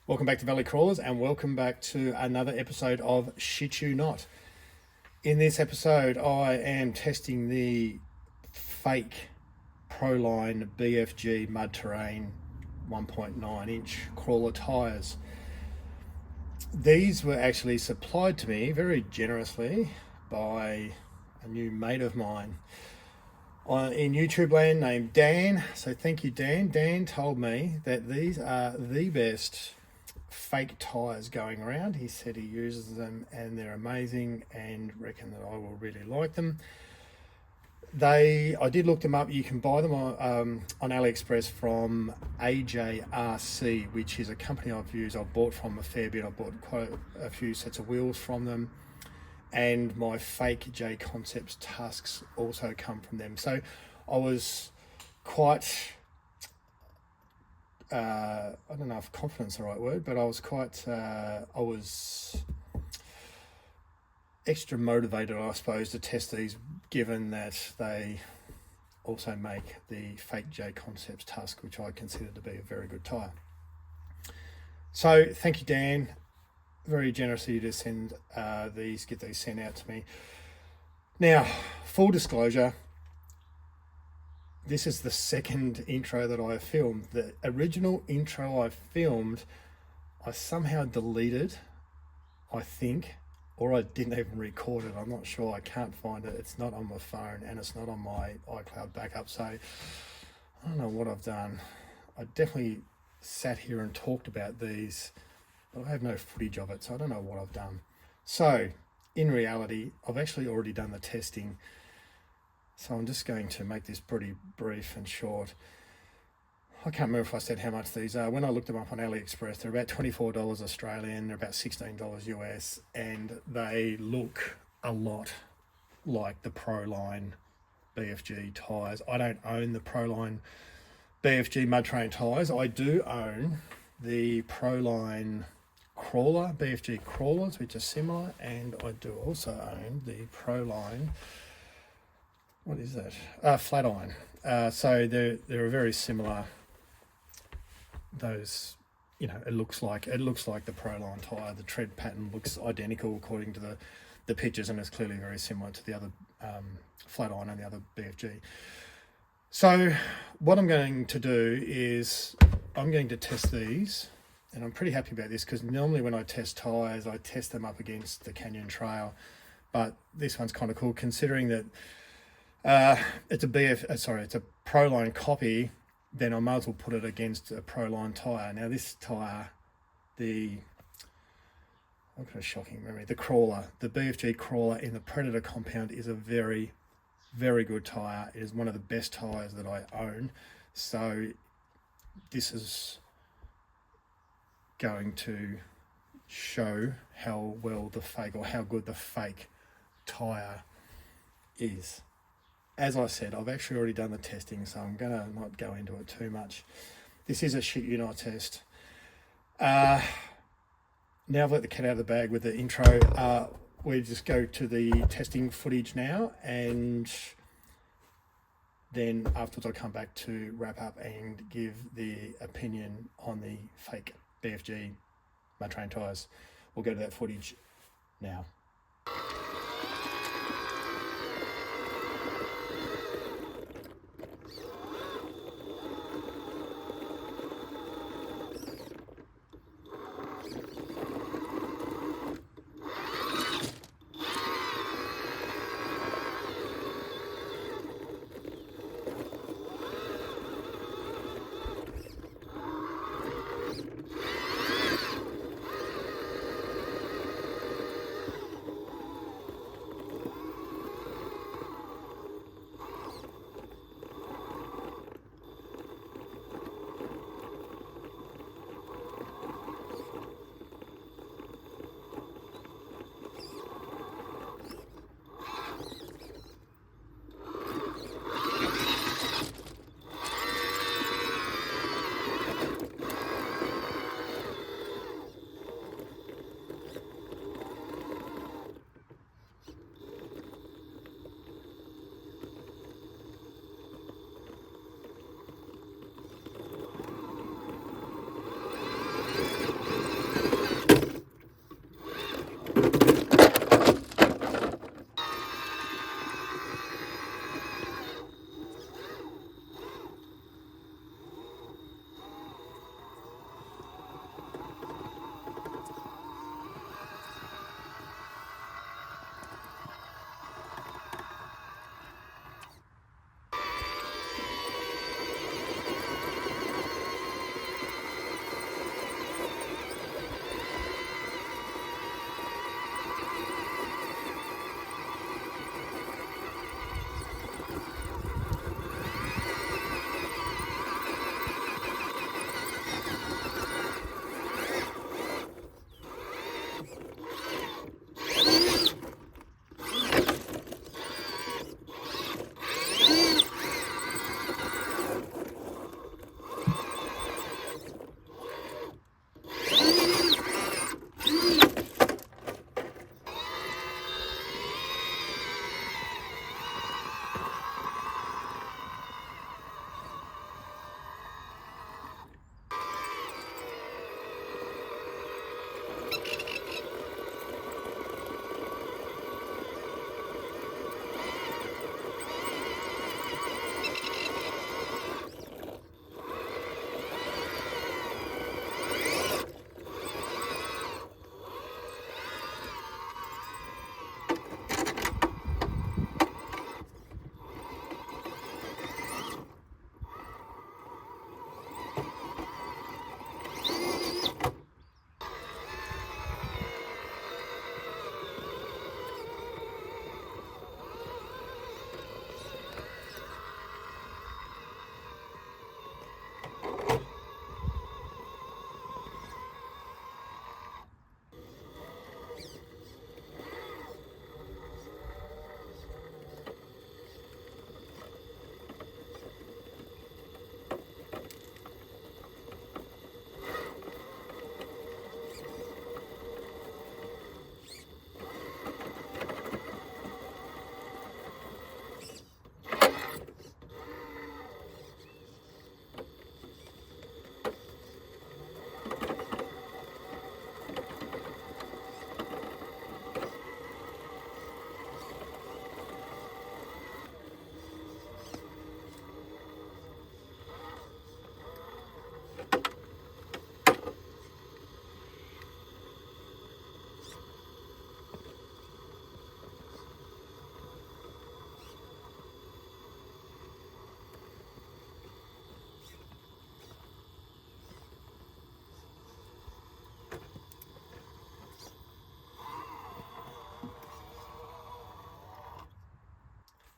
Welcome back to Valley Crawlers and welcome back to another episode of Shit You Not. In this episode, I am testing the fake Proline BFG Mud Terrain 1.9 inch Krawler Tyres. These were actually supplied to me very generously by a new mate of mine in YouTube land named Dan. So thank you, Dan. Dan told me that these are the best fake tyres going around. He said he uses them and they're amazing and reckon that I will really like them. I did look them up. You can buy them on AliExpress from AJRC, which is a company I've used. I've bought from a fair bit. I bought quite a few sets of wheels from them, and my fake J Concepts tusks also come from them. So I was quite I don't know if confidence is the right word, but I was extra motivated, I suppose, to test these, given that they also make the fake J Concepts tusk, which I consider to be a very good tyre. So thank you, Dan. Very generous of you to send get these sent out to me. Now, full disclosure, this is the second intro that I filmed. The original intro I filmed, I somehow deleted, I think, or I didn't even record it. I'm not sure. I can't find it. It's not on my phone and it's not on my iCloud backup. So I don't know what I've done. I definitely sat here and talked about these, but I have no footage of it. So I don't know what I've done. So in reality, I've actually already done the testing. So I'm just going to make this pretty brief and short. I can't remember if I said how much these are. When I looked them up on AliExpress, they're about $24 Australian, they're about $16 US, and they look a lot like the Proline BFG tyres. I don't own the Proline BFG Mud Terrain tyres. I do own the Proline Krawler, BFG Krawlers, which are similar, and I do also own the Proline, what is that? Flat iron. So they're a very similar. Those, it looks like the Proline tyre. The tread pattern looks identical according to the pictures, and it's clearly very similar to the other flat iron and the other BFG. So what I'm going to do is I'm going to test these, and I'm pretty happy about this because normally when I test tyres, I test them up against the Canyon Trail, but this one's kind of cool considering that it's a Proline copy. Then I might as well put it against a Proline tyre. Now this tyre, the Krawler, the BFG Krawler in the Predator compound is a very, very good tyre. It is one of the best tyres that I own. So this is going to show how well the fake, or how good the fake tyre is. As I said, I've actually already done the testing, so I'm going to not go into it too much. This is a Shit You Not test. Now I've let the cat out of the bag with the intro. We just go to the testing footage now, and then afterwards I'll come back to wrap up and give the opinion on the fake BFG Mud Terrain tyres. We'll go to that footage now.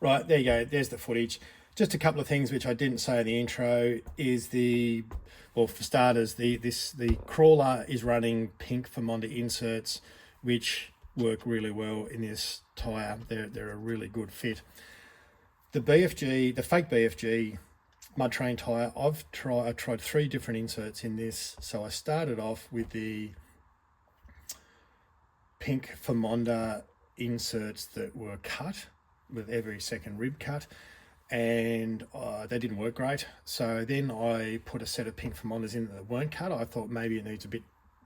Right, there you go. There's the footage. Just a couple of things which I didn't say in the intro is well, for starters, the Krawler is running pink Famonda inserts, which work really well in this tyre. They're a really good fit. The BFG, the fake BFG mud train tyre, I tried 3 different inserts in this. So I started off with the pink Famonda inserts that were cut with every second rib cut, and they didn't work great. So then I put a set of pink Famondas in that weren't cut. I thought maybe it needs a bit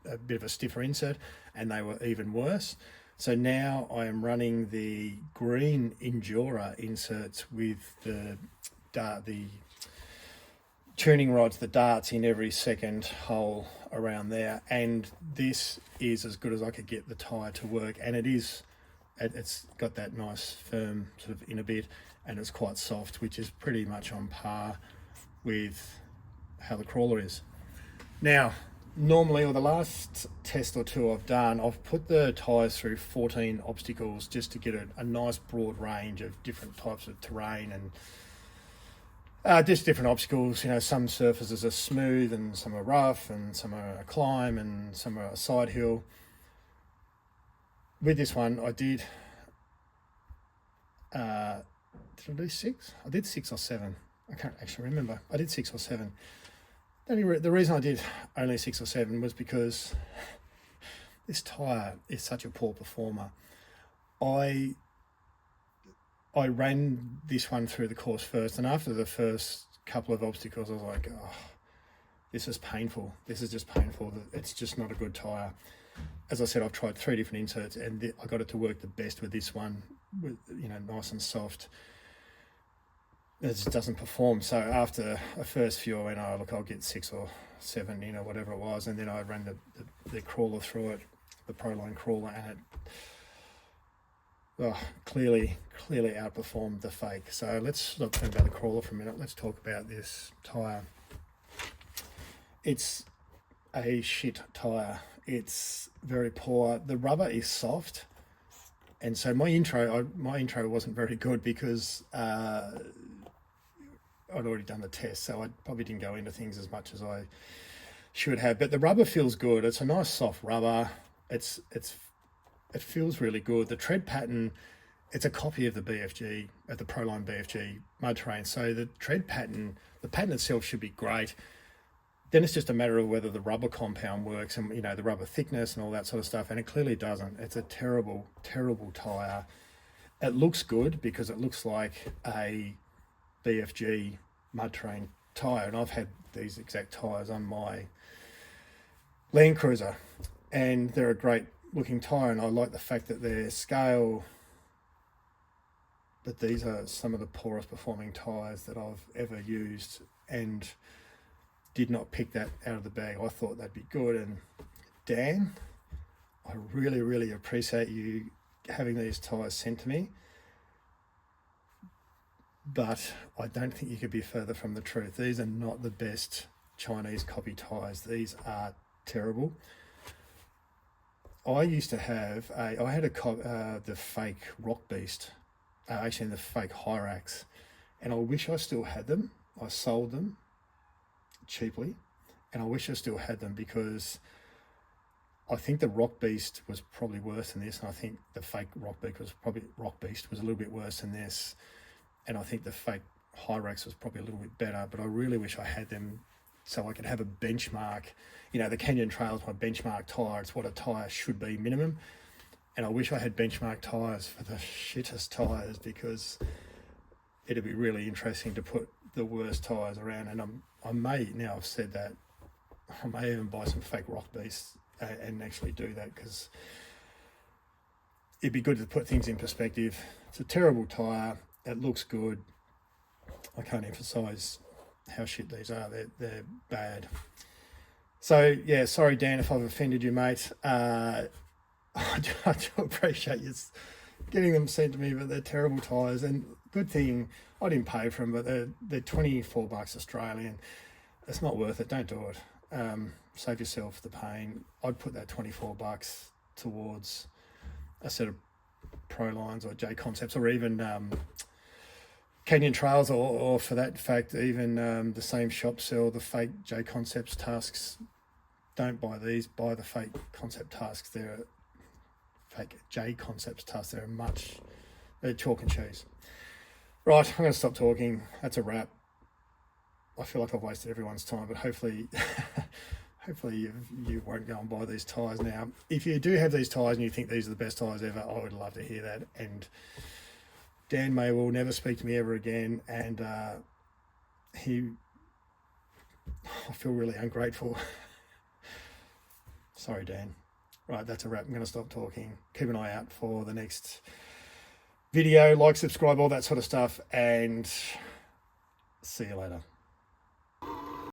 of a stiffer insert, and they were even worse. So now I am running the green Endura inserts with the tuning rods, the darts in every second hole around there, and this is as good as I could get the tyre to work, and it's got that nice firm sort of inner bit, and it's quite soft, which is pretty much on par with how the Krawler is. Now, normally, or the last test or two I've done, I've put the tyres through 14 obstacles just to get a nice broad range of different types of terrain and just different obstacles. You know, some surfaces are smooth and some are rough and some are a climb and some are a side hill. With this one, I did I do 6? I did 6 or 7. I can't actually remember. I did 6 or 7. The reason I did only 6 or 7 was because this tyre is such a poor performer. I ran this one through the course first, and after the first couple of obstacles, I was like, oh, this is painful. This is just painful. It's just not a good tyre. As I said, I've tried 3 different inserts, and I got it to work the best with this one, with, you know, nice and soft. It just doesn't perform. So after a first few, I went, oh, look, I'll get 6 or 7, you know, whatever it was. And then I ran the Krawler through it, the Proline Krawler, and it clearly outperformed the fake. So let's not talk about the Krawler for a minute. Let's talk about this tyre. It's a shit tyre. It's very poor. The rubber is soft. And so my intro wasn't very good because I'd already done the test, so I probably didn't go into things as much as I should have. But the rubber feels good. It's a nice soft rubber. It feels really good. The tread pattern, it's a copy of the BFG, of the Proline BFG mud train. So the tread pattern, the pattern itself should be great. Then it's just a matter of whether the rubber compound works and, you know, the rubber thickness and all that sort of stuff. And it clearly doesn't. It's a terrible, terrible tyre. It looks good because it looks like a BFG mud train tyre, and I've had these exact tyres on my Land Cruiser, and they're a great looking tyre, and I like the fact that they're scale, but these are some of the poorest performing tyres that I've ever used, and did not pick that out of the bag. I thought that'd be good. And Dan, I really appreciate you having these tyres sent to me, but I don't think you could be further from the truth. These are not the best Chinese copy tyres. These are terrible. I used to have the fake Rock Beast, actually the fake Hyrax, and I wish I still had them. I sold them cheaply, and I wish I still had them because I think the Rock Beast was probably worse than this, and I think the fake Rock Beast was a little bit worse than this. And I think the fake Hyrax was probably a little bit better, but I really wish I had them so I could have a benchmark. You know, the Canyon Trail is my benchmark tyre. It's what a tyre should be minimum. And I wish I had benchmark tyres for the shittest tyres, because it'd be really interesting to put the worst tyres around. And I may, now I've said that, I may even buy some fake Rock Beasts and actually do that, because it'd be good to put things in perspective. It's a terrible tyre. It looks good. I can't emphasize how shit these are. They're bad. So yeah, sorry Dan if I've offended you, mate. I do appreciate you getting them sent to me, but they're terrible tyres. And good thing I didn't pay for them, but they're $24 Australian. It's not worth it. Don't do it. Save yourself the pain. I'd put that $24 towards a set of Prolines or J Concepts, or even Canyon Trails, or for that fact, even the same shop sell the fake J Concepts tasks. Don't buy these, buy the fake Concept tasks. They're fake J Concepts tasks. They're chalk and cheese. Right, I'm going to stop talking. That's a wrap. I feel like I've wasted everyone's time, but hopefully you won't go and buy these tyres now. If you do have these tyres and you think these are the best tyres ever, I would love to hear that. And Dan May will never speak to me ever again, and I feel really ungrateful. Sorry, Dan. Right, that's a wrap. I'm going to stop talking. Keep an eye out for the next video. Like, subscribe, all that sort of stuff, and see you later.